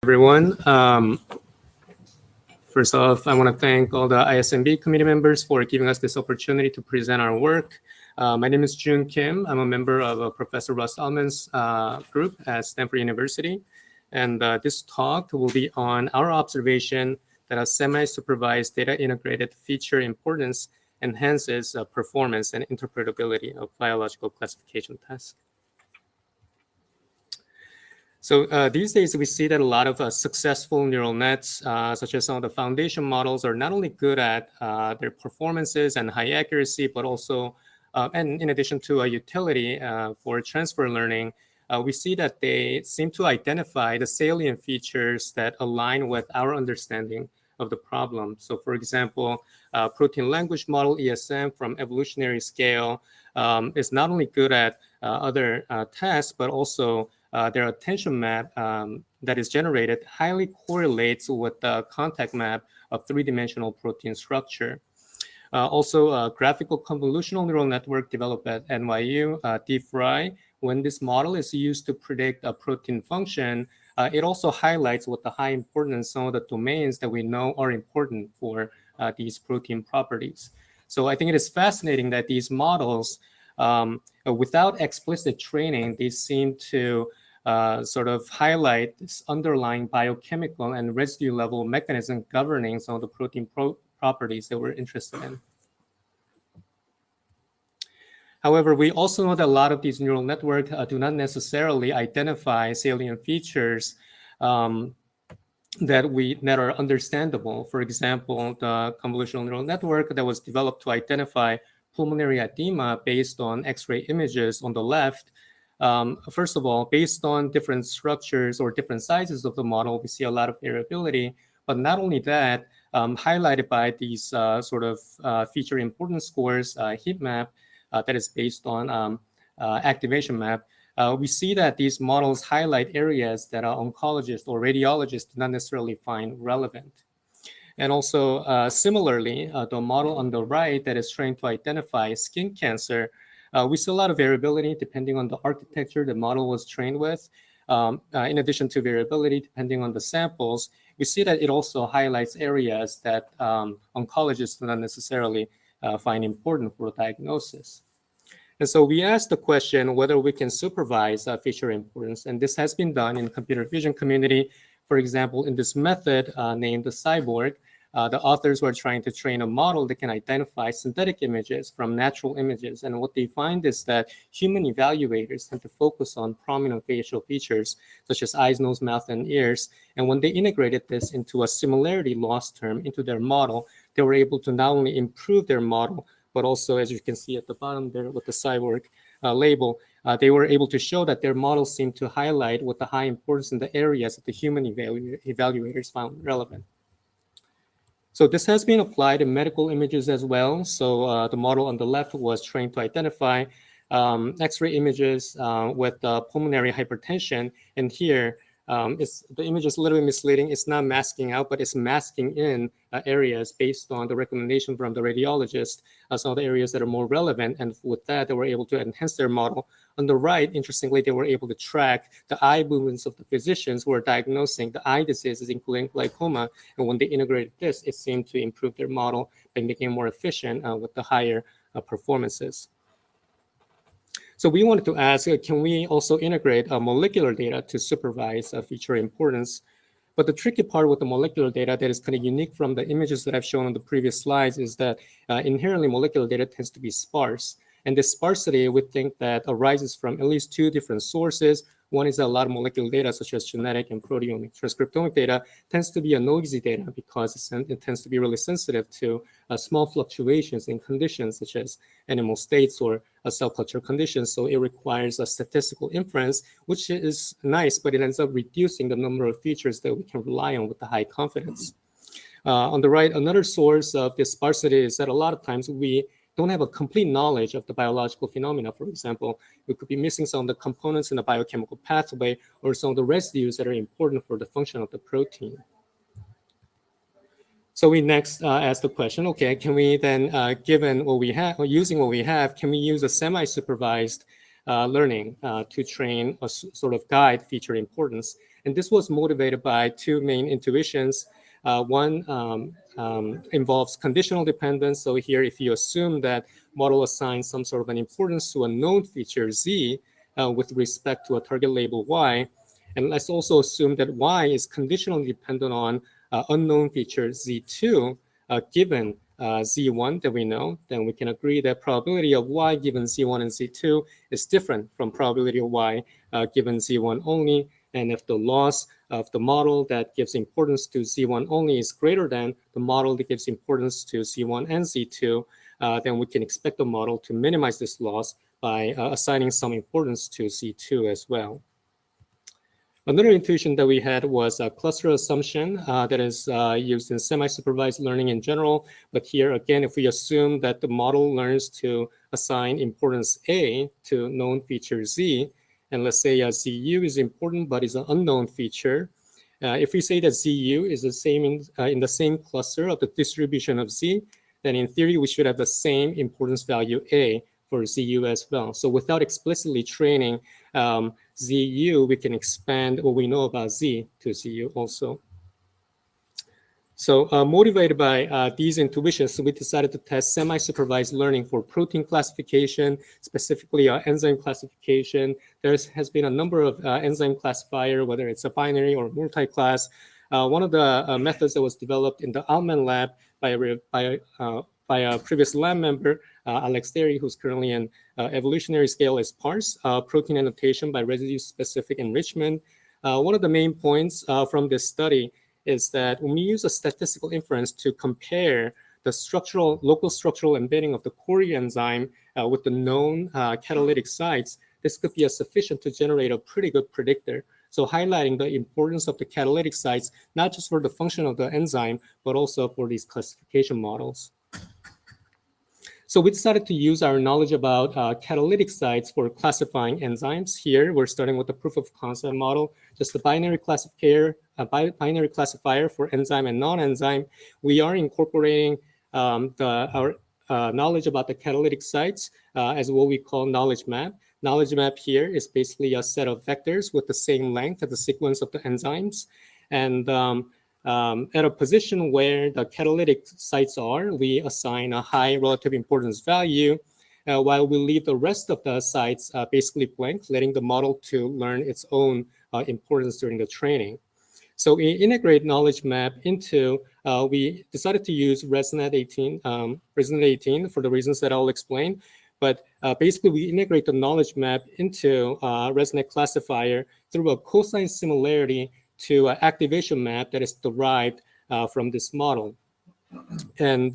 everyone. First off, I want to thank all the ISMB committee members for giving us this opportunity to present our work. My name is Jun Kim. I'm a member of Professor Russ Allman's group at Stanford University. And this talk will be on our observation that a semi-supervised data integrated feature importance enhances performance and interpretability of biological classification tasks. So these days, we see that a lot of successful neural nets, such as some of the foundation models, are not only good at their performances and high accuracy, but also, and in addition to a utility for transfer learning, we see that they seem to identify the salient features that align with our understanding of the problem. So for example, protein language model, ESM, from evolutionary scale is not only good at other tasks, but also their attention map that is generated highly correlates with the contact map of three-dimensional protein structure. Also, a graphical convolutional neural network developed at NYU, DeepFry, when this model is used to predict a protein function, it also highlights what the high importance some of the domains that we know are important for these protein properties. So I think it is fascinating that these models, without explicit training, they seem to sort of highlight this underlying biochemical and residue level mechanism governing some of the protein properties that we're interested in. However, we also know that a lot of these neural networks do not necessarily identify salient features that are understandable. For example, the convolutional neural network that was developed to identify pulmonary edema based on X-ray images on the left. First of all, based on different structures or different sizes of the model, we see a lot of variability. But not only that, highlighted by these sort of feature importance scores, heat map, that is based on activation map, we see that these models highlight areas that our oncologists or radiologists do not necessarily find relevant. And also, similarly, the model on the right that is trying to identify skin cancer, we see a lot of variability depending on the architecture the model was trained with. In addition to variability, depending on the samples, we see that it also highlights areas that oncologists do not necessarily find important for diagnosis. And so we asked the question whether we can supervise feature importance, and this has been done in computer vision community. For example, in this method named the Cyborg, the authors were trying to train a model that can identify synthetic images from natural images. And what they find is that human evaluators tend to focus on prominent facial features, such as eyes, nose, mouth, and ears. And when they integrated this into a similarity loss term into their model, they were able to not only improve their model, but also, as you can see at the bottom there with the Cyborg label, they were able to show that their models seem to highlight what the high importance in the areas that the human evaluators found relevant. So this has been applied in medical images as well. So the model on the left was trained to identify X-ray images with pulmonary hypertension. And here, the image is a little bit misleading. It's not masking out, but it's masking in areas based on the recommendation from the radiologist, some of the areas that are more relevant. And with that, they were able to enhance their model. On the right, interestingly, they were able to track the eye movements of the physicians who are diagnosing the eye diseases, including glaucoma. And when they integrated this, it seemed to improve their model by making it more efficient with the higher performances. So we wanted to ask, can we also integrate molecular data to supervise feature importance? But the tricky part with the molecular data that is kind of unique from the images that I've shown on the previous slides is that inherently molecular data tends to be sparse. And this sparsity, we think that arises from at least two different sources. One is a lot of molecular data, such as genetic and proteomic transcriptomic data, tends to be a noisy data because it tends to be really sensitive to small fluctuations in conditions such as animal states or cell culture conditions. So it requires a statistical inference, which is nice, but it ends up reducing the number of features that we can rely on with the high confidence. On the right, another source of this sparsity is that a lot of times we don't have a complete knowledge of the biological phenomena. For example, we could be missing some of the components in the biochemical pathway or some of the residues that are important for the function of the protein. So we next asked the question, okay, can we then, given what we have, or using what we have, can we use a semi-supervised learning to train a sort of guide feature importance? And this was motivated by two main intuitions. One involves conditional dependence. So here, if you assume that model assigns some sort of an importance to a known feature Z with respect to a target label Y, and let's also assume that Y is conditionally dependent on unknown feature Z2 given Z1 that we know, then we can agree that probability of Y given Z1 and Z2 is different from probability of Y given Z1 only. And if the loss of the model that gives importance to Z1 only is greater than the model that gives importance to Z1 and Z2, then we can expect the model to minimize this loss by assigning some importance to Z2 as well. Another intuition that we had was a cluster assumption that is used in semi-supervised learning in general. But here, again, if we assume that the model learns to assign importance A to known feature Z, and let's say ZU is important but is an unknown feature, if we say that ZU is the same in the same cluster of the distribution of Z, then in theory, we should have the same importance value A for ZU as well. So without explicitly training ZU, we can expand what we know about Z to ZU also. So motivated by these intuitions, we decided to test semi-supervised learning for protein classification, specifically enzyme classification. There has been a number of enzyme classifier, whether it's a binary or multi-class. One of the methods that was developed in the Altman lab by a previous lab member, Alex Derry, who's currently in evolutionary scale, is parse, protein annotation by residue-specific enrichment. One of the main points from this study is that when we use a statistical inference to compare the local structural embedding of the Cori enzyme with the known catalytic sites, this could be sufficient to generate a pretty good predictor. So highlighting the importance of the catalytic sites, not just for the function of the enzyme, but also for these classification models. So we decided to use our knowledge about catalytic sites for classifying enzymes. Here, we're starting with the proof of concept model, just a binary classifier for enzyme and non-enzyme. We are incorporating our knowledge about the catalytic sites as what we call knowledge map. Knowledge map here is basically a set of vectors with the same length as the sequence of the enzymes. And at a position where the catalytic sites are, we assign a high relative importance value, while we leave the rest of the sites basically blank, letting the model to learn its own importance during the training. So we integrate knowledge map into, we decided to use ResNet 18 for the reasons that I'll explain. But basically, we integrate the knowledge map into ResNet classifier through a cosine similarity to an activation map that is derived from this model. And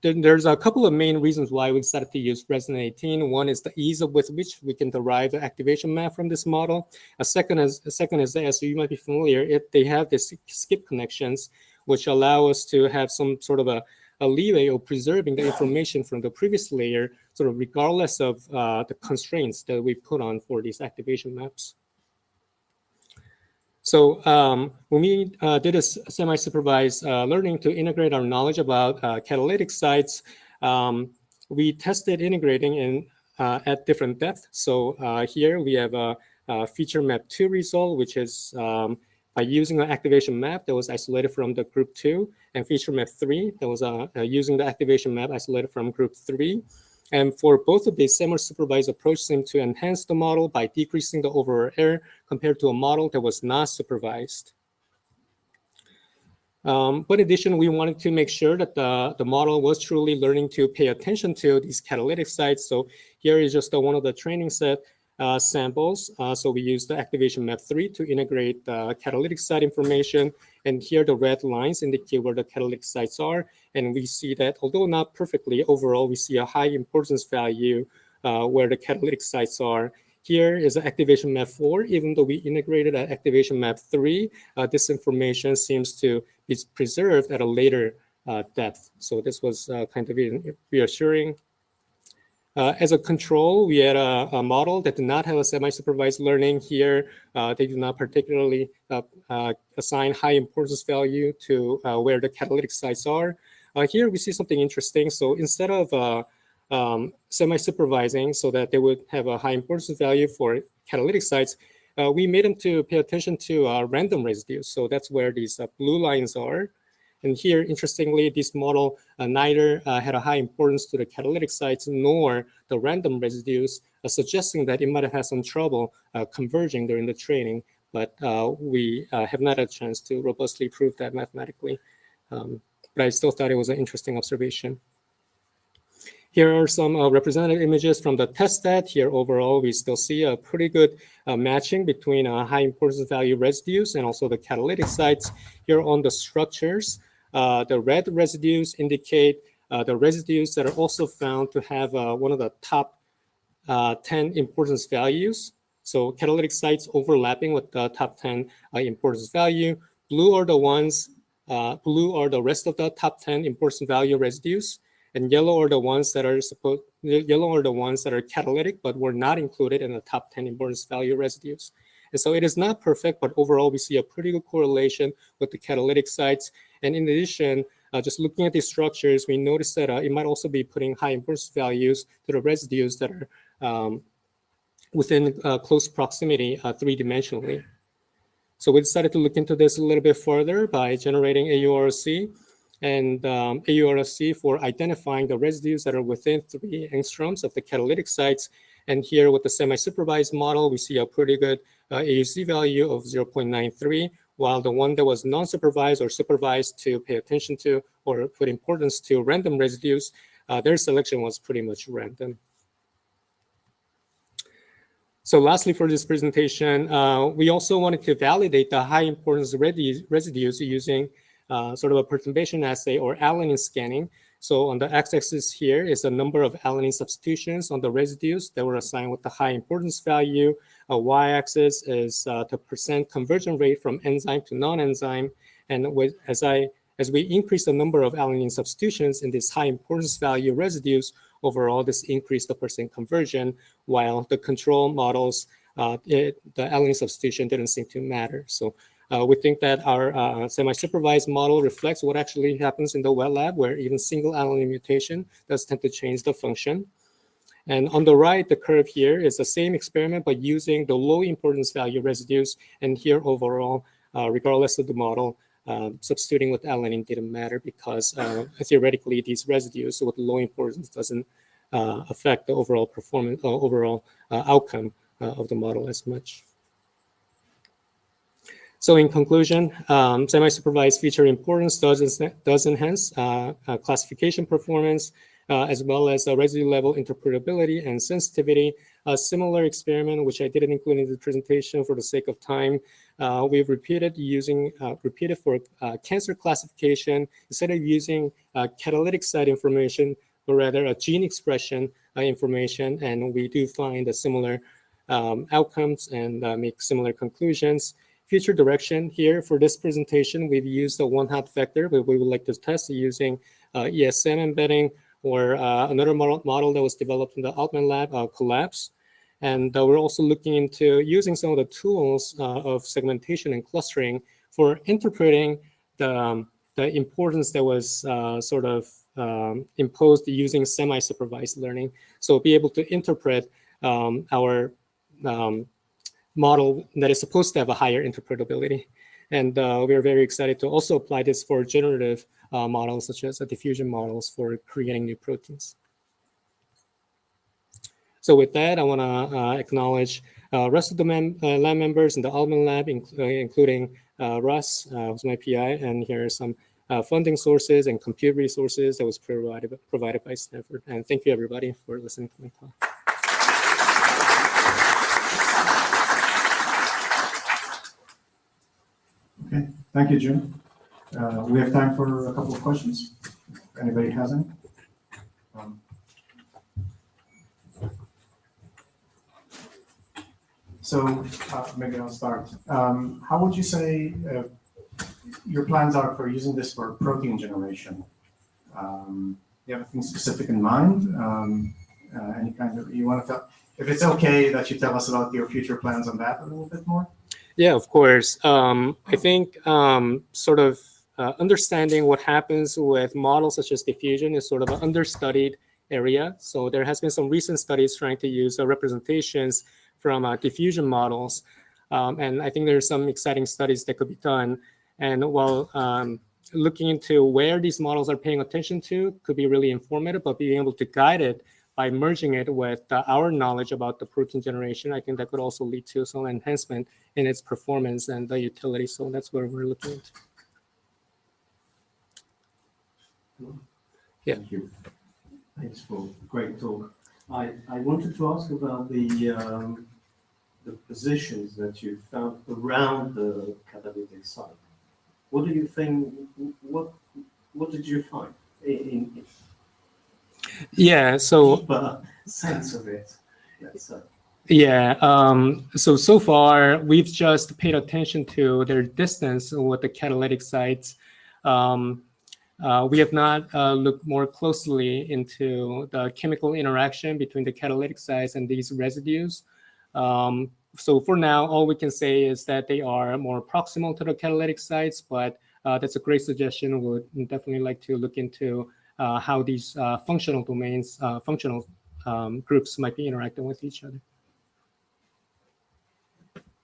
there's a couple of main reasons why we decided to use ResNet 18. One is the ease with which we can derive the activation map from this model. A second is as you might be familiar, they have these skip connections, which allow us to have some sort of a leeway of preserving the information from the previous layer, sort of regardless of the constraints that we put on for these activation maps. So when we did a semi-supervised learning to integrate our knowledge about catalytic sites, we tested integrating in at different depths. So here we have a feature map 2 result, which is by using an activation map that was isolated from the group 2, and feature map 3 that was using the activation map isolated from group 3. And for both of these, semi-supervised approach seemed to enhance the model by decreasing the overall error compared to a model that was not supervised. But in addition, we wanted to make sure that the model was truly learning to pay attention to these catalytic sites. So here is just one of the training set samples. So we used the activation map 3 to integrate the catalytic site information. And here the red lines indicate where the catalytic sites are. And we see that although not perfectly, overall, we see a high importance value where the catalytic sites are. Here is the activation map 4. Even though we integrated an activation map 3, this information seems to be preserved at a later depth. So this was kind of reassuring. As a control, we had a model that did not have a semi-supervised learning here. They do not particularly assign high importance value to where the catalytic sites are. Here we see something interesting. So instead of semi-supervising so that they would have a high importance value for catalytic sites, we made them to pay attention to random residues. So that's where these blue lines are. And here, interestingly, this model neither had a high importance to the catalytic sites nor the random residues, suggesting that it might have had some trouble converging during the training. But we have not had a chance to robustly prove that mathematically. But I still thought it was an interesting observation. Here are some representative images from the test set. Here, overall, we still see a pretty good matching between high importance value residues and also the catalytic sites. Here on the structures, the red residues indicate the residues that are also found to have one of the top 10 importance values. So catalytic sites overlapping with the top 10 importance value. Blue are the ones, blue are the rest of the top 10 importance value residues. And yellow are the ones that are catalytic, but were not included in the top 10 importance value residues. And so it is not perfect, but overall we see a pretty good correlation with the catalytic sites. And in addition, just looking at these structures, we notice that it might also be putting high importance values to the residues that are within close proximity three-dimensionally. So we decided to look into this a little bit further by generating AURC and AURC for identifying the residues that are within 3 angstroms of the catalytic sites. And here with the semi-supervised model, we see a pretty good AUC value of 0.93, while the one that was non-supervised or supervised to pay attention to or put importance to random residues, their selection was pretty much random. So lastly, for this presentation, we also wanted to validate the high importance residues using sort of a perturbation assay or alanine scanning. So on the x-axis here is the number of alanine substitutions on the residues that were assigned with the high importance value. Y-axis is the percent conversion rate from enzyme to non-enzyme. And as we increase the number of alanine substitutions in these high importance value residues, overall this increased the percent conversion, while the control models, the alanine substitution didn't seem to matter. So we think that our semi-supervised model reflects what actually happens in the wet lab, where even single alanine mutation does tend to change the function. And on the right, the curve here is the same experiment, but using the low importance value residues. And here overall, regardless of the model, substituting with alanine didn't matter because theoretically these residues with low importance doesn't affect the overall performance, overall outcome of the model as much. So in conclusion, semi-supervised feature importance does enhance classification performance, as well as residue level interpretability and sensitivity. A similar experiment, which I didn't include in the presentation for the sake of time, we've repeated for cancer classification instead of using catalytic site information, but rather a gene expression information. And we do find a similar outcomes and make similar conclusions. Future direction here for this presentation, we've used a one-hot vector, but we would like to test using ESM embedding or another model that was developed in the Altman lab, Collapse. And we're also looking into using some of the tools of segmentation and clustering for interpreting the importance that was sort of imposed using semi-supervised learning. So be able to interpret our model that is supposed to have a higher interpretability. And we're very excited to also apply this for generative models, such as diffusion models for creating new proteins. So with that, I want to acknowledge rest of the lab members in the Altman lab, including Russ, who's my PI, and here are some funding sources and compute resources that was provided by Stanford. And thank you, everybody, for listening to my talk. Okay, thank you, Jim. We have time for a couple of questions. If anybody has any? So maybe I'll start. How would you say your plans are for using this for protein generation? Do you have anything specific in mind? Any kind of, you want to tell, if it's okay that you tell us about your future plans on that a little bit more? Yeah, of course. I think sort of understanding what happens with models such as diffusion is sort of an understudied area. So there has been some recent studies trying to use representations from diffusion models. And I think there's some exciting studies that could be done. And while looking into where these models are paying attention to could be really informative, but being able to guide it by merging it with our knowledge about the protein generation, I think that could also lead to some enhancement in its performance and the utility. So that's where we're looking into. Yeah. Thank you. Thanks for a great talk. I wanted to ask about the positions that you found around the catalytic site. What do you think? What did you find in Yeah. So deeper sense of it? Let's say. yeah. So far we've just paid attention to their distance with the catalytic sites. We have not looked more closely into the chemical interaction between the catalytic sites and these residues. So for now, all we can say is that they are more proximal to the catalytic sites, but that's a great suggestion. We'd definitely like to look into how these functional domains, functional groups might be interacting with each other.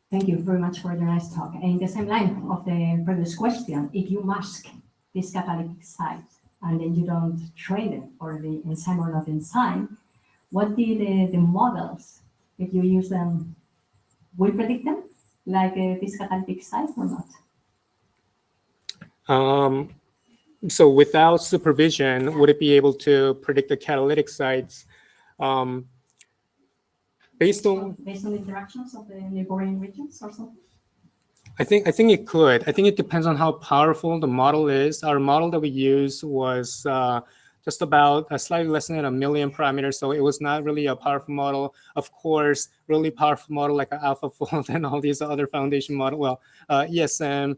Thank you very much for the nice talk. And in the same line of the previous question, if you mask these catalytic sites and then you don't trade it for the enzyme or not enzyme, what did the models, if you use them, will predict them like these catalytic sites or not? So without supervision, would it be able to predict the catalytic sites based on interactions of the neighboring regions or something? I think it could. I think it depends on how powerful the model is. Our model that we used was just about slightly less than 1 million parameters, so it was not really a powerful model. Of course, really powerful model like AlphaFold and all these other foundation models, well, ESM,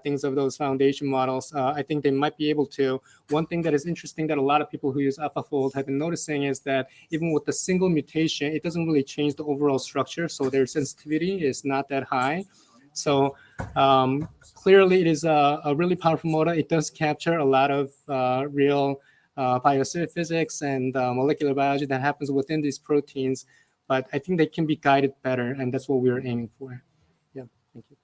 things of those foundation models, I think they might be able to. One thing that is interesting that a lot of people who use AlphaFold have been noticing is that even with a single mutation, it doesn't really change the overall structure, so their sensitivity is not that high. So clearly it is a really powerful model. It does capture a lot of real biophysics and molecular biology that happens within these proteins, but I think they can be guided better, and that's what we were aiming for. Yeah, thank you.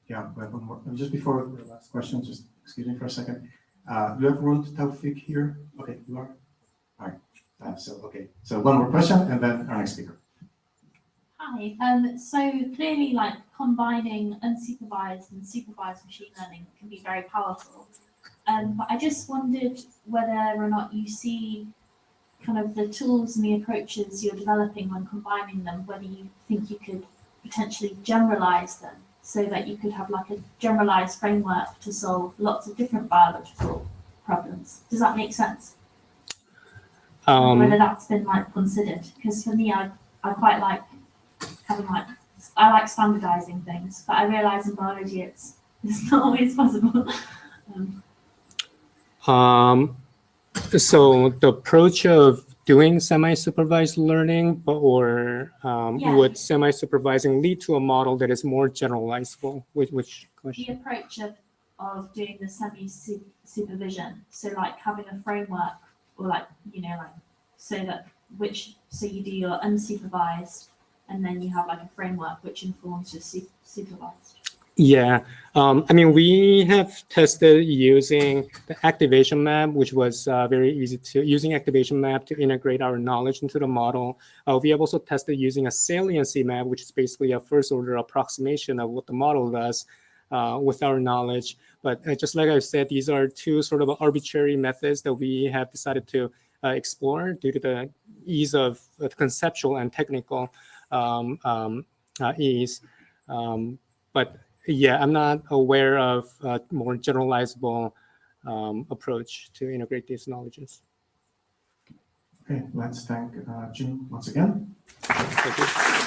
Yeah, we have one more. Just before the last question, just excuse me for a second. Do you have Ruth Taufik here? Okay, you are? All right. So one more question, and then our next speaker. Hi. So clearly, like combining unsupervised and supervised machine learning can be very powerful. But I just wondered whether or not you see kind of the tools and the approaches you're developing when combining them, whether you think you could potentially generalize them so that you could have like a generalized framework to solve lots of different biological problems. Does that make sense? Whether that's been like considered? Because for me, I quite like having I like standardizing things, but I realize in biology it's not always possible. So the approach of doing semi-supervised learning, would semi-supervising lead to a model that is more generalizable? Which question? The approach of doing the semi-supervision, so like having a framework, or like so you do your unsupervised, and then you have like a framework which informs your supervised. Yeah, I mean, we have tested using the activation map, which was very easy using activation map to integrate our knowledge into the model. We have also tested using a saliency map, which is basically a first order approximation of what the model does with our knowledge. But just like I said, these are two sort of arbitrary methods that we have decided to explore due to the ease of conceptual and technical ease. But yeah, I'm not aware of a more generalizable approach to integrate these knowledges. Okay, let's thank Jim once again. Thank you.